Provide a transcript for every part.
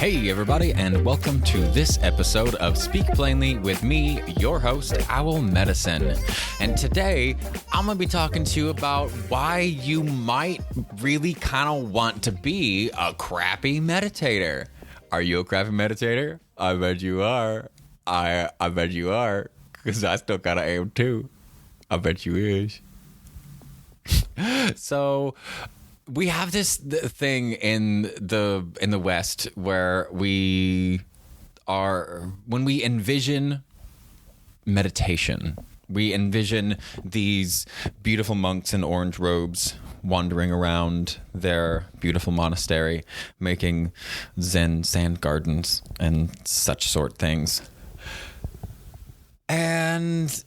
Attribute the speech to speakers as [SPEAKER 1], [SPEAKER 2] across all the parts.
[SPEAKER 1] Hey everybody, and welcome to this episode of Speak Plainly with me, your host, Owl Medicine. And today, I'm going to be talking to you about why you might really kind of want to be a crappy meditator. Are you a crappy meditator? I bet you are. I bet you are, because I still kind of am too. I bet you is. So we have this thing in the West where when we envision meditation, we envision these beautiful monks in orange robes wandering around their beautiful monastery, making Zen sand gardens and such sort things. And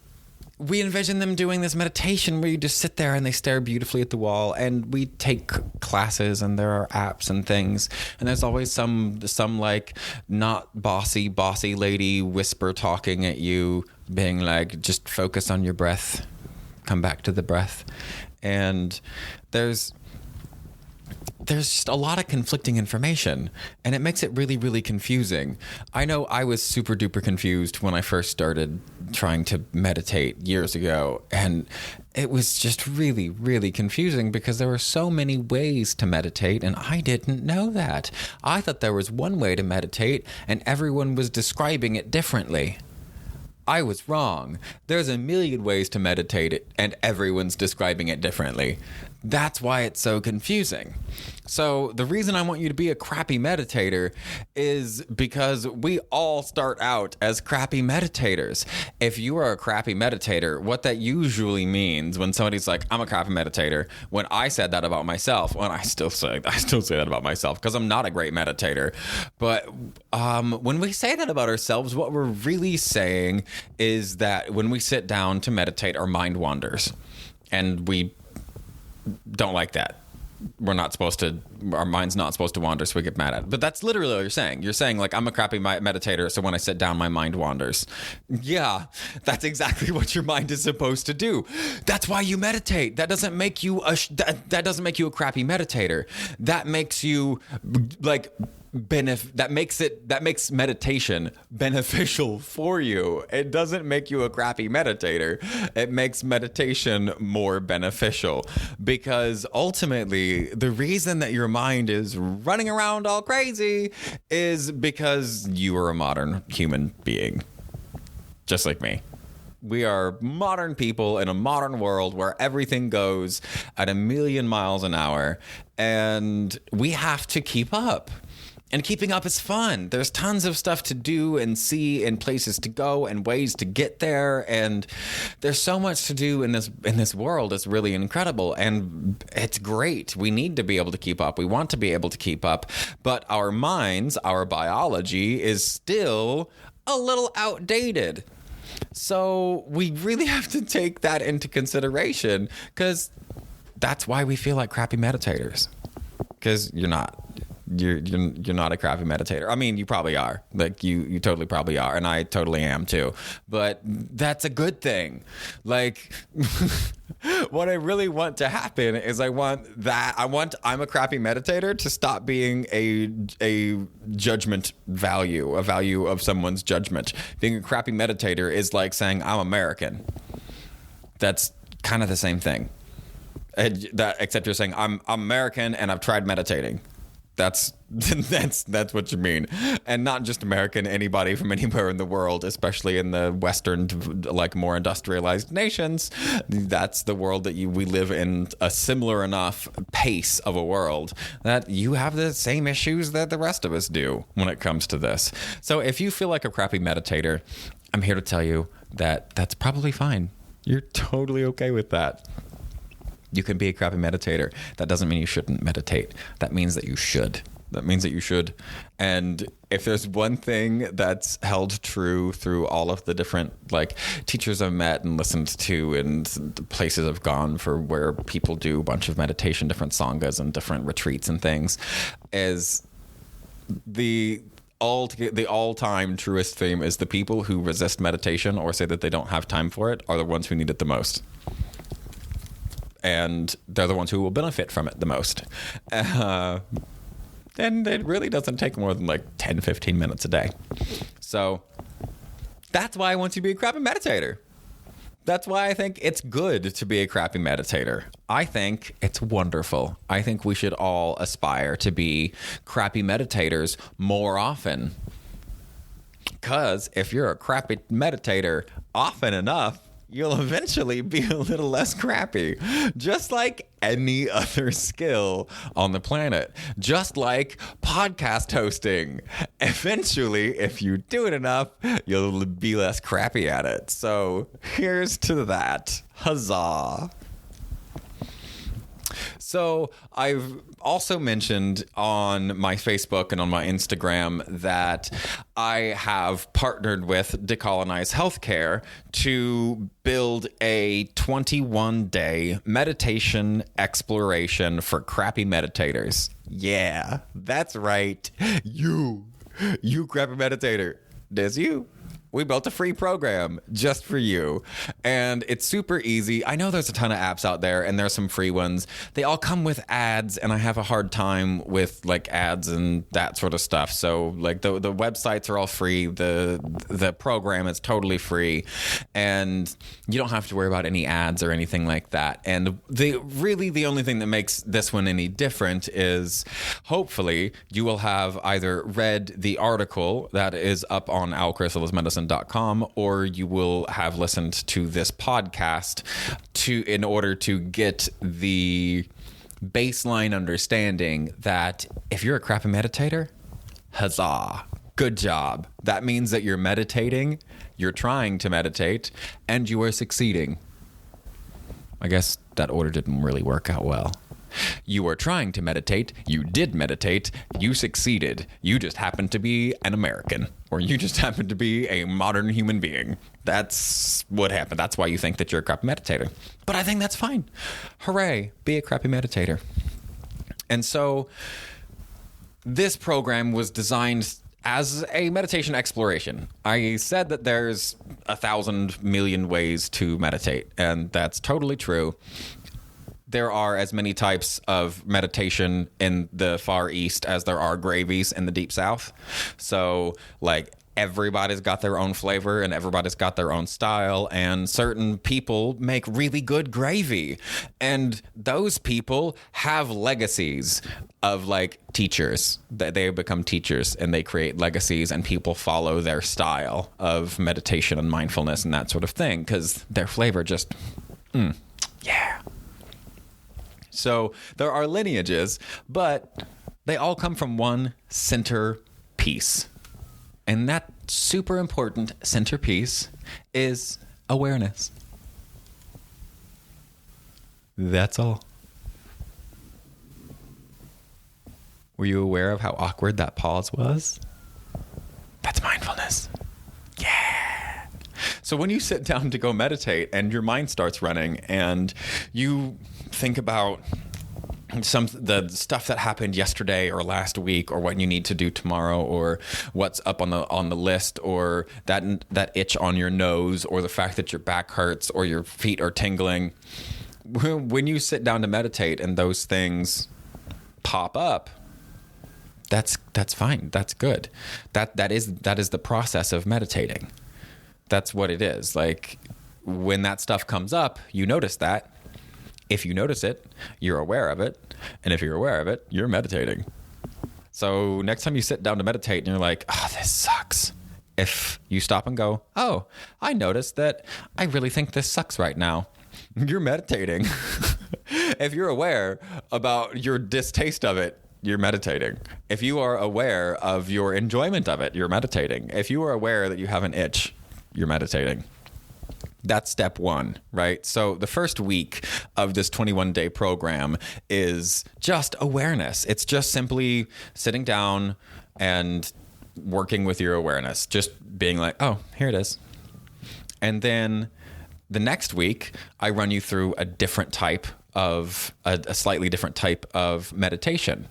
[SPEAKER 1] we envision them doing this meditation where you just sit there and they stare beautifully at the wall, and we take classes and there are apps and things, and there's always some like not bossy lady whisper talking at you, being like, just focus on your breath, come back to the breath. And there's just a lot of conflicting information, and it makes it really, really confusing. I know I was super duper confused when I first started trying to meditate years ago, and it was just really, really confusing because there were so many ways to meditate, and I didn't know that. I thought there was one way to meditate, and everyone was describing it differently. I was wrong. There's a million ways to meditate, and everyone's describing it differently. That's why it's so confusing. So the reason I want you to be a crappy meditator is because we all start out as crappy meditators. If you are a crappy meditator, what that usually means when somebody's like, I'm a crappy meditator, when I said that about myself, I still say that about myself because I'm not a great meditator. But when we say that about ourselves, what we're really saying is that when we sit down to meditate, our mind wanders, and we don't like that. Our mind's not supposed to wander, so we get mad at it. But that's literally what you're saying. You're saying, like, I'm a crappy meditator, so when I sit down, my mind wanders. Yeah, that's exactly what your mind is supposed to do. That's why you meditate. That doesn't make you that doesn't make you a crappy meditator. That makes you, like, that makes meditation beneficial for you. It doesn't make you a crappy meditator. It makes meditation more beneficial, because ultimately the reason that your mind is running around all crazy is because you are a modern human being, just like me. We are modern people in a modern world where everything goes at 1,000,000 miles an hour, and we have to keep up. And keeping up is fun. There's tons of stuff to do and see, and places to go and ways to get there. And there's so much to do in this world. It's really incredible. And it's great. We need to be able to keep up. We want to be able to keep up. But our minds, our biology is still a little outdated. So we really have to take that into consideration, because that's why we feel like crappy meditators. Because you're not. You're not a crappy meditator. I mean, you probably are. Like, you totally probably are, and I totally am too. But that's a good thing. Like, what I really want to happen is I'm a crappy meditator to stop being a judgment value, a value of someone's judgment. Being a crappy meditator is like saying I'm American. That's kind of the same thing. Except you're saying I'm American and I've tried meditating. That's what you mean. And not just American, anybody from anywhere in the world, especially in the Western, like, more industrialized nations. That's the world that we live in, a similar enough pace of a world that you have the same issues that the rest of us do when it comes to this. So if you feel like a crappy meditator, I'm here to tell you that that's probably fine. You're totally okay with that. You can be a crappy meditator. That doesn't mean you shouldn't meditate. That means that you should. And if there's one thing that's held true through all of the different, like, teachers I've met and listened to, and the places I've gone for where people do a bunch of meditation, different sanghas and different retreats and things, is the all-time truest theme is the people who resist meditation or say that they don't have time for it are the ones who need it the most. And they're the ones who will benefit from it the most. And it really doesn't take more than like 10, 15 minutes a day. So that's why I want you to be a crappy meditator. That's why I think it's good to be a crappy meditator. I think it's wonderful. I think we should all aspire to be crappy meditators more often. Because if you're a crappy meditator often enough, you'll eventually be a little less crappy. Just like any other skill on the planet. Just like podcast hosting. Eventually, if you do it enough, you'll be less crappy at it. So here's to that. Huzzah. So I've also mentioned on my Facebook and on my Instagram that I have partnered with Decolonize Healthcare to build a 21-day meditation exploration for crappy meditators. Yeah, that's right. You crappy meditator. There's you. We built a free program just for you. And it's super easy. I know there's a ton of apps out there and there's some free ones. They all come with ads, and I have a hard time with like ads and that sort of stuff. So like the websites are all free. The program is totally free. And you don't have to worry about any ads or anything like that. And the only thing that makes this one any different is hopefully you will have either read the article that is up on alchrysalismedicine.com, or you will have listened to this podcast in order to get the baseline understanding that if you're a crappy meditator, huzzah, good job. That means that you're meditating, you're trying to meditate, and you are succeeding. I guess that order didn't really work out well. You were trying to meditate, you did meditate, you succeeded. You just happened to be an American, or you just happened to be a modern human being. That's what happened. That's why you think that you're a crappy meditator. But I think that's fine. Hooray, be a crappy meditator. And so this program was designed as a meditation exploration. I said that there's 1,000 million ways to meditate, and that's totally true. There are as many types of meditation in the Far East as there are gravies in the Deep South. So, like, everybody's got their own flavor and everybody's got their own style, and certain people make really good gravy. And those people have legacies of, like, teachers. They become teachers and they create legacies, and people follow their style of meditation and mindfulness and that sort of thing because their flavor just, yeah. So there are lineages, but they all come from one center piece. And that super important centerpiece is awareness. That's all. Were you aware of how awkward that pause was? That's mindfulness. Yeah. So when you sit down to go meditate and your mind starts running and you think about the stuff that happened yesterday or last week, or what you need to do tomorrow, or what's up on the list, or that itch on your nose, or the fact that your back hurts or your feet are tingling. When you sit down to meditate and those things pop up, that's fine. That's good. That is the process of meditating. That's what it is. Like, when that stuff comes up, you notice that. If you notice it, you're aware of it. And if you're aware of it, you're meditating. So next time you sit down to meditate and you're like, oh, this sucks. If you stop and go, oh, I noticed that I really think this sucks right now. You're meditating. If you're aware about your distaste of it, you're meditating. If you are aware of your enjoyment of it, you're meditating. If you are aware that you have an itch, you're meditating. That's step one, right? So the first week of this 21-day program is just awareness. It's just simply sitting down and working with your awareness, just being like, oh, here it is. And then the next week, I run you through a different type of a slightly different type of meditation.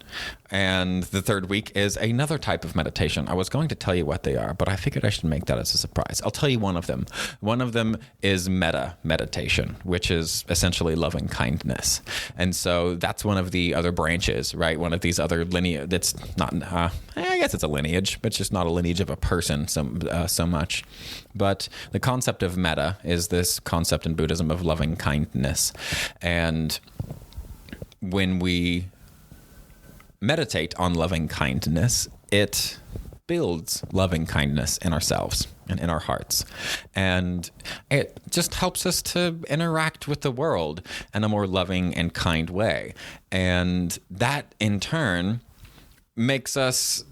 [SPEAKER 1] And the third week is another type of meditation. I was going to tell you what they are, but I figured I should make that as a surprise. I'll tell you one of them. One of them is metta meditation, which is essentially loving kindness. And so that's one of the other branches, right? One of these other lineage. That's not, I guess it's a lineage, but it's just not a lineage of a person so much. But the concept of metta is this concept in Buddhism of loving kindness. And when we meditate on loving kindness, it builds loving kindness in ourselves and in our hearts. And it just helps us to interact with the world in a more loving and kind way. And that in turn makes us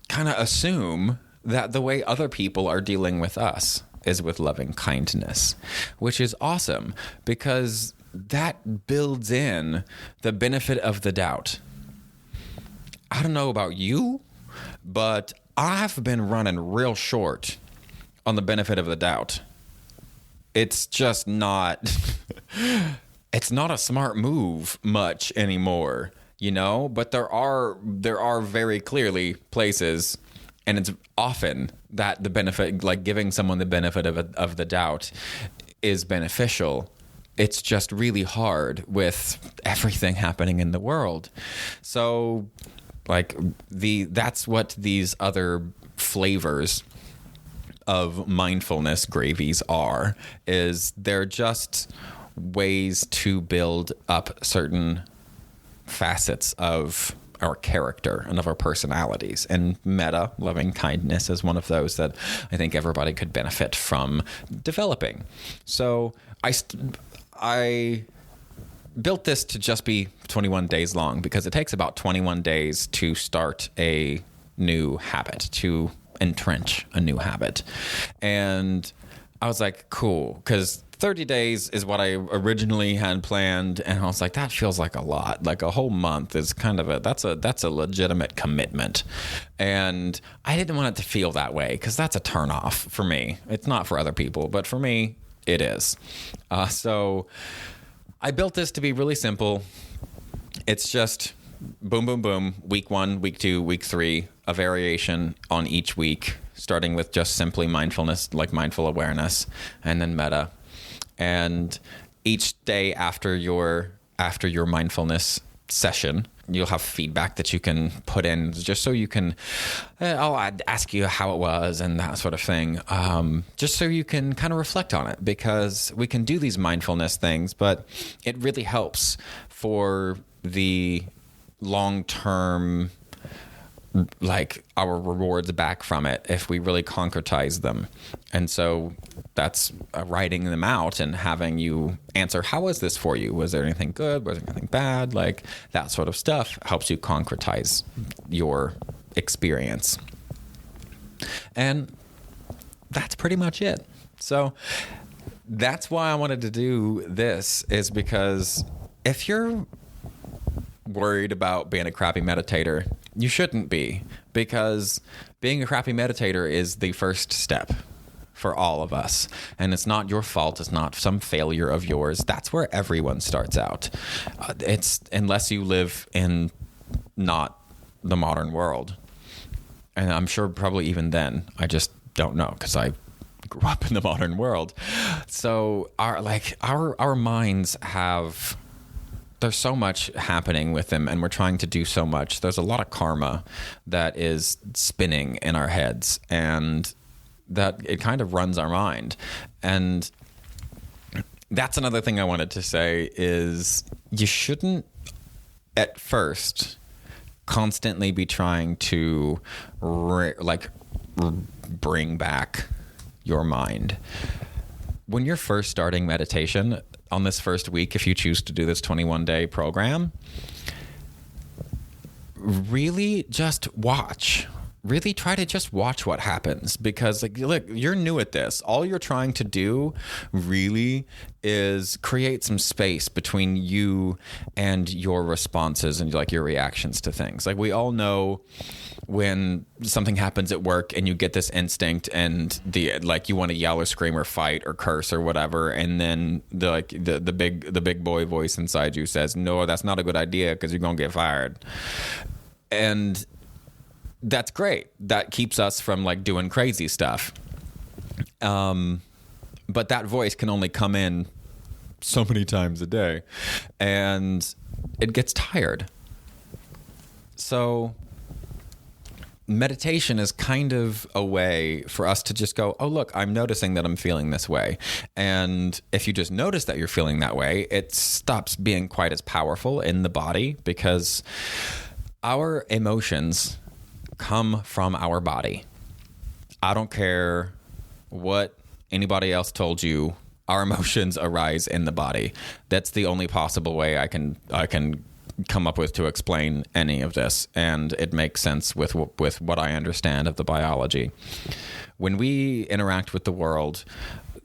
[SPEAKER 1] kind of assume that the way other people are dealing with us is with loving kindness, which is awesome because that builds in the benefit of the doubt. I don't know about you, but I've been running real short on the benefit of the doubt. It's just not, it's not a smart move much anymore, you know, but there are very clearly places, and it's often that the benefit, like giving someone the benefit of the doubt is beneficial. It's just really hard with everything happening in the world. So like that's what these other flavors of mindfulness gravies are, is they're just ways to build up certain facets of our character and of our personalities. And metta, loving kindness, is one of those that I think everybody could benefit from developing. So I built this to just be 21 days long because it takes about 21 days to start a new habit, to entrench a new habit. And I was like, cool, because 30 days is what I originally had planned. And I was like, that feels like a lot. Like a whole month is kind of that's a legitimate commitment. And I didn't want it to feel that way because that's a turnoff for me. It's not for other people, but for me, it is. So I built this to be really simple. It's just boom, boom, boom, week 1, week 2, week 3, a variation on each week, starting with just simply mindfulness, like mindful awareness, and then metta. And each day after your mindfulness session, you'll have feedback that you can put in just so you can, I'd ask you how it was and that sort of thing, just so you can kind of reflect on it, because we can do these mindfulness things, but it really helps for the long-term, like our rewards back from it if we really concretize them. And so that's writing them out and having you answer, how was this for you? Was there anything good? Was there anything bad? Like that sort of stuff helps you concretize your experience. And that's pretty much it. So that's why I wanted to do this, is because if you're worried about being a crappy meditator, you shouldn't be, because being a crappy meditator is the first step for all of us. And it's not your fault. It's not some failure of yours. That's where everyone starts out. It's unless you live in not the modern world. And I'm sure probably even then, I just don't know, because I grew up in the modern world. So our minds have, there's so much happening with them, and we're trying to do so much. There's a lot of karma that is spinning in our heads, and that it kind of runs our mind. And that's another thing I wanted to say, is you shouldn't at first constantly be trying to bring back your mind. When you're first starting meditation, on this first week, if you choose to do this 21-day program, really just watch. Really try to just watch what happens, because like, look, you're new at this. All you're trying to do really is create some space between you and your responses and like your reactions to things. Like we all know when something happens at work and you get this instinct and you want to yell or scream or fight or curse or whatever, and then the big boy voice inside you says, no, that's not a good idea because you're gonna get fired. And that's great. That keeps us from like doing crazy stuff. But that voice can only come in so many times a day, and it gets tired. So meditation is kind of a way for us to just go, oh, look, I'm noticing that I'm feeling this way. And if you just notice that you're feeling that way, it stops being quite as powerful in the body, because our emotions come from our body. I don't care what anybody else told you. Our emotions arise in the body. That's the only possible way I can come up with to explain any of this, and it makes sense with what I understand of the biology. When we interact with the world,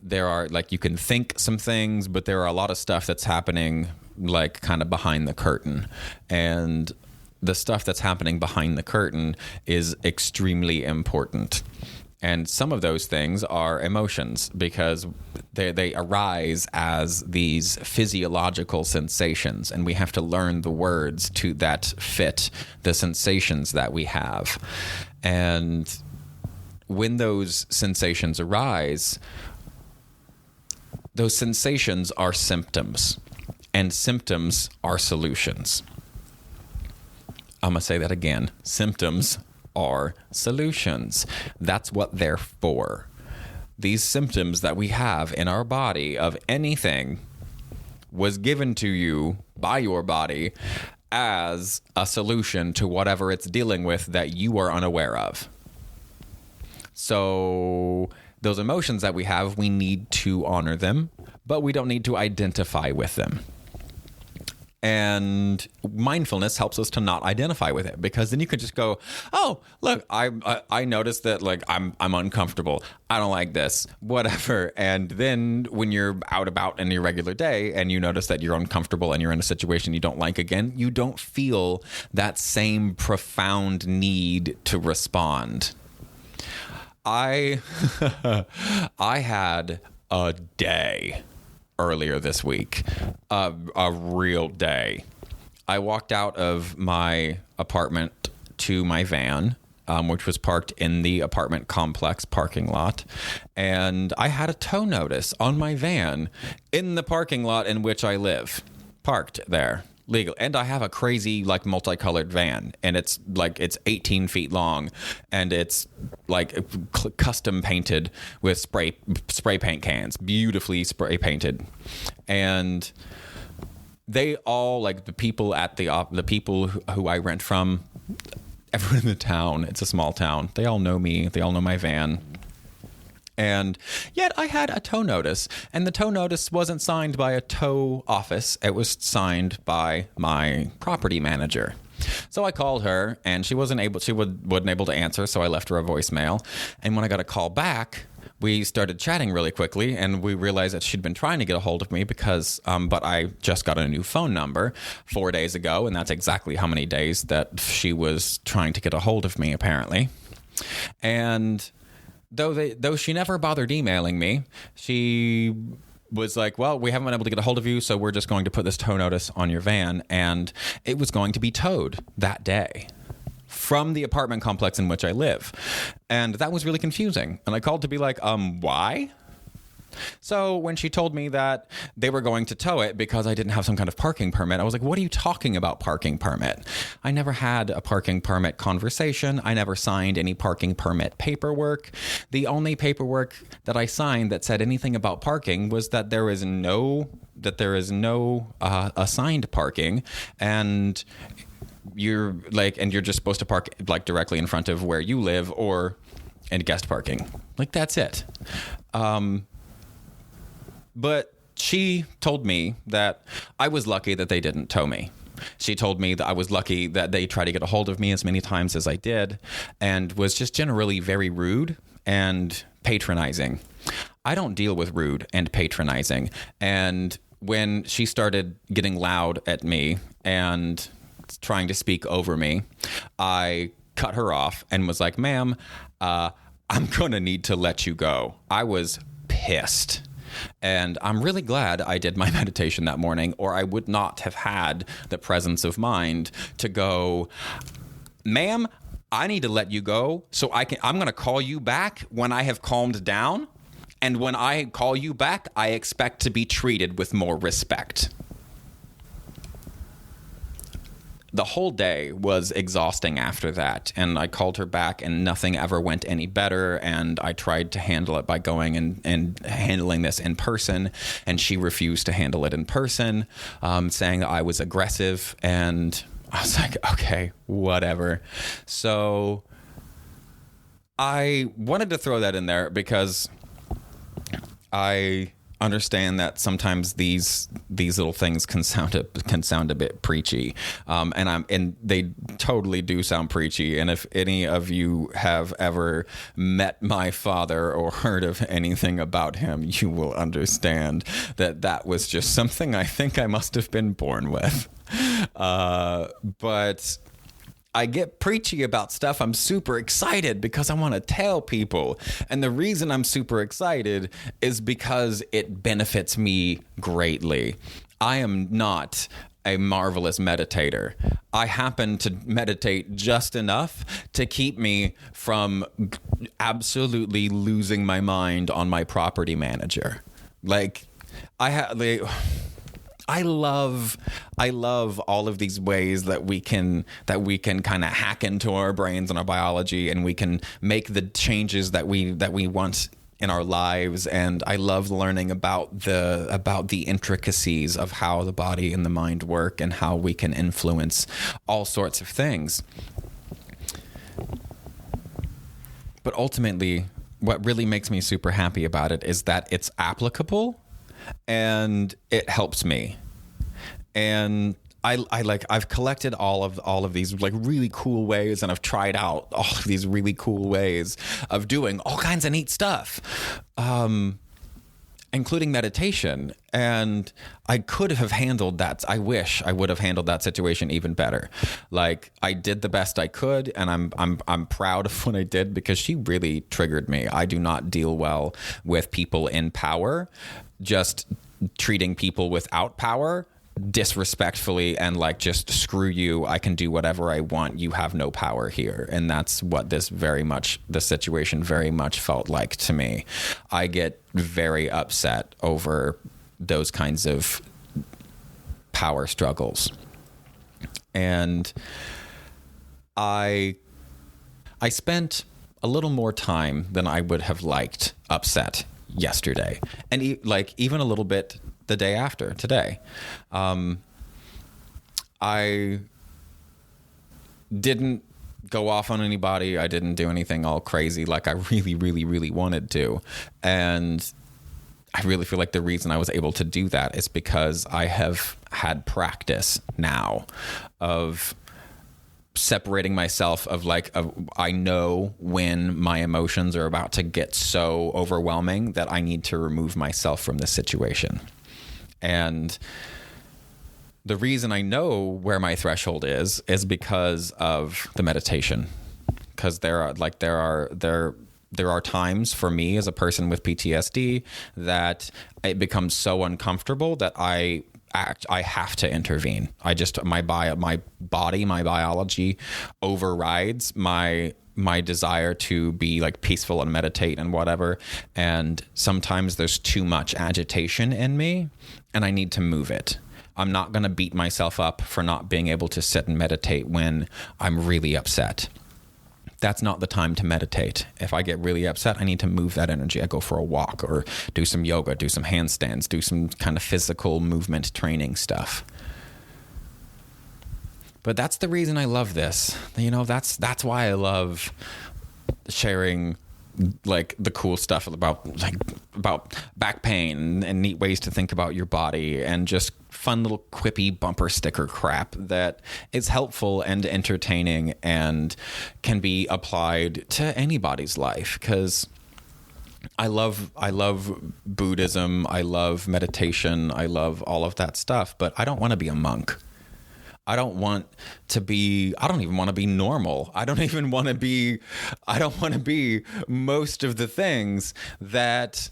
[SPEAKER 1] there are, like, you can think some things, but there are a lot of stuff that's happening like kind of behind the curtain, and the stuff that's happening behind the curtain is extremely important. And some of those things are emotions, because they arise as these physiological sensations, and we have to learn the words to that fit the sensations that we have. And when those sensations arise, those sensations are symptoms, and symptoms are solutions. I'm going to say that again. Symptoms are solutions. That's what they're for. These symptoms that we have in our body of anything was given to you by your body as a solution to whatever it's dealing with that you are unaware of. So those emotions that we have, we need to honor them, but we don't need to identify with them. And mindfulness helps us to not identify with it, because then you could just go, oh, look, I noticed that, like, I'm uncomfortable. I don't like this, whatever. And then when you're out about in your regular day and you notice that you're uncomfortable and you're in a situation you don't like again, you don't feel that same profound need to respond. I had a day earlier this week, a real day. I walked out of my apartment to my van, which was parked in the apartment complex parking lot, and I had a tow notice on my van in the parking lot in which I live, parked there legal. And I have a crazy, like, multicolored van, and it's 18 feet long, and it's like custom painted with spray paint cans, beautifully spray painted. And they all, like, the people at the people who I rent from, everyone in the town, it's a small town, they all know me, they all know my van. And yet I had a tow notice, and the tow notice wasn't signed by a tow office. It was signed by my property manager. So I called her, and she wasn't able to answer, so I left her a voicemail. And when I got a call back, we started chatting really quickly, and we realized that she'd been trying to get a hold of me because, but I just got a new phone number 4 days ago, and that's exactly how many days that she was trying to get a hold of me, apparently. And though she never bothered emailing me, she was like, well, we haven't been able to get a hold of you, so we're just going to put this tow notice on your van. And it was going to be towed that day from the apartment complex in which I live. And that was really confusing. And I called to be like, why? So when she told me that they were going to tow it because I didn't have some kind of parking permit, I was like, what are you talking about, parking permit? I never had a parking permit conversation. I never signed any parking permit paperwork. The only paperwork that I signed that said anything about parking was that there is no assigned parking, and you're just supposed to park, like, directly in front of where you live or in guest parking. Like, that's it. But she told me that I was lucky that they didn't tow me. She told me that I was lucky that they tried to get a hold of me as many times as I did, and was just generally very rude and patronizing. I don't deal with rude and patronizing. And when she started getting loud at me and trying to speak over me, I cut her off and was like, ma'am, I'm going to need to let you go. I was pissed. And I'm really glad I did my meditation that morning, or I would not have had the presence of mind to go, ma'am, I need to let you go so I'm going to call you back when I have calmed down. And when I call you back, I expect to be treated with more respect. The whole day was exhausting after that, and I called her back and nothing ever went any better, and I tried to handle it by going and handling this in person, and she refused to handle it in person, saying that I was aggressive, and I was like, okay, whatever. So I wanted to throw that in there because I understand that sometimes these little things can sound a bit preachy, and they totally do sound preachy. And if any of you have ever met my father or heard of anything about him, you will understand that was just something I think I must have been born with. But I get preachy about stuff. I'm super excited because I want to tell people. And the reason I'm super excited is because it benefits me greatly. I am not a marvelous meditator. I happen to meditate just enough to keep me from absolutely losing my mind on my property manager. I love all of these ways that we can kind of hack into our brains and our biology, and we can make the changes that we want in our lives. And I love learning about the intricacies of how the body and the mind work and how we can influence all sorts of things. But ultimately, what really makes me super happy about it is that it's applicable and it helps me. And I've collected all of these like really cool ways, and I've tried out all of these really cool ways of doing all kinds of neat stuff, including meditation. And I could have handled that. I wish I would have handled that situation even better. Like, I did the best I could, and I'm proud of what I did, because she really triggered me. I do not deal well with people in power, just treating people without power disrespectfully and like, just screw you, I can do whatever I want, you have no power here. And that's what the situation very much felt like to me. I get very upset over those kinds of power struggles. And I spent a little more time than I would have liked upset yesterday, and even a little bit the day after today. I didn't go off on anybody. I didn't do anything all crazy like I really, really, really wanted to. And I really feel like the reason I was able to do that is because I have had practice now of separating myself I know when my emotions are about to get so overwhelming that I need to remove myself from this situation. And the reason I know where my threshold is because of the meditation. Because there are times for me as a person with PTSD that it becomes so uncomfortable that I have to intervene. My body, my biology overrides my desire to be like peaceful and meditate and whatever. And sometimes there's too much agitation in me and I need to move it. I'm not going to beat myself up for not being able to sit and meditate when I'm really upset. That's not the time to meditate. If I get really upset, I need to move that energy. I go for a walk or do some yoga, do some handstands, do some kind of physical movement training stuff. But that's the reason I love this. That's why I love sharing like the cool stuff about back pain and neat ways to think about your body and just fun little quippy bumper sticker crap that is helpful and entertaining and can be applied to anybody's life. Because I love Buddhism, I love meditation, I love all of that stuff, but I don't want to be a monk. I don't even want to be normal. I don't want to be most of the things that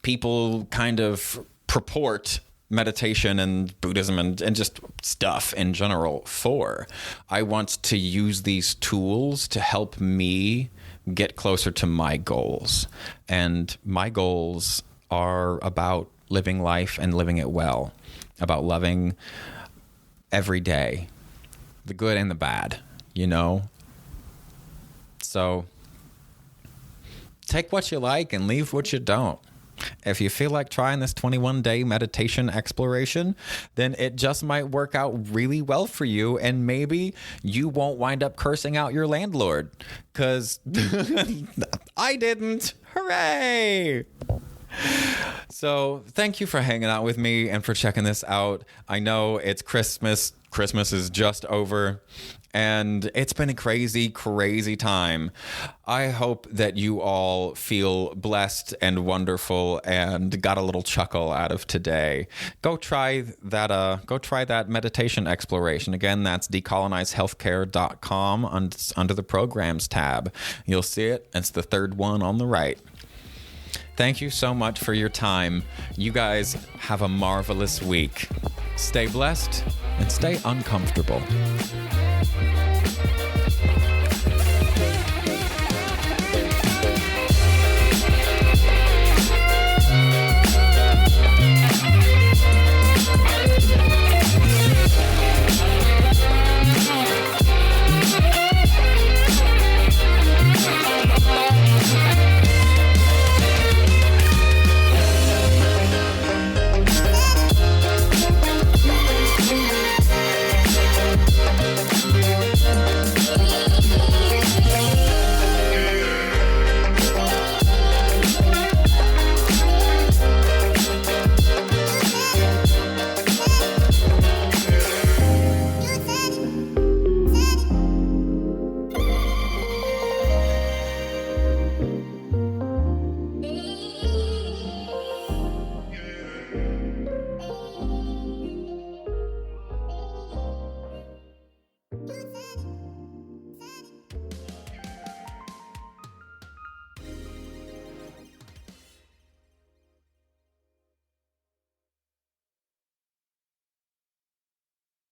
[SPEAKER 1] people kind of purport meditation and Buddhism and just stuff in general for. I want to use these tools to help me get closer to my goals. And my goals are about living life and living it well, about loving every day, the good and the bad, you know? So take what you like and leave what you don't. If you feel like trying this 21-day meditation exploration, then it just might work out really well for you, and maybe you won't wind up cursing out your landlord, because I didn't. Hooray! So thank you for hanging out with me and for checking this out. I know it's Christmas. Christmas is just over. And it's been a crazy, crazy time. I hope that you all feel blessed and wonderful and got a little chuckle out of today. Go try that meditation exploration. Again, that's decolonizehealthcare.com under the programs tab. You'll see it. It's the third one on the right. Thank you so much for your time. You guys have a marvelous week. Stay blessed and stay uncomfortable.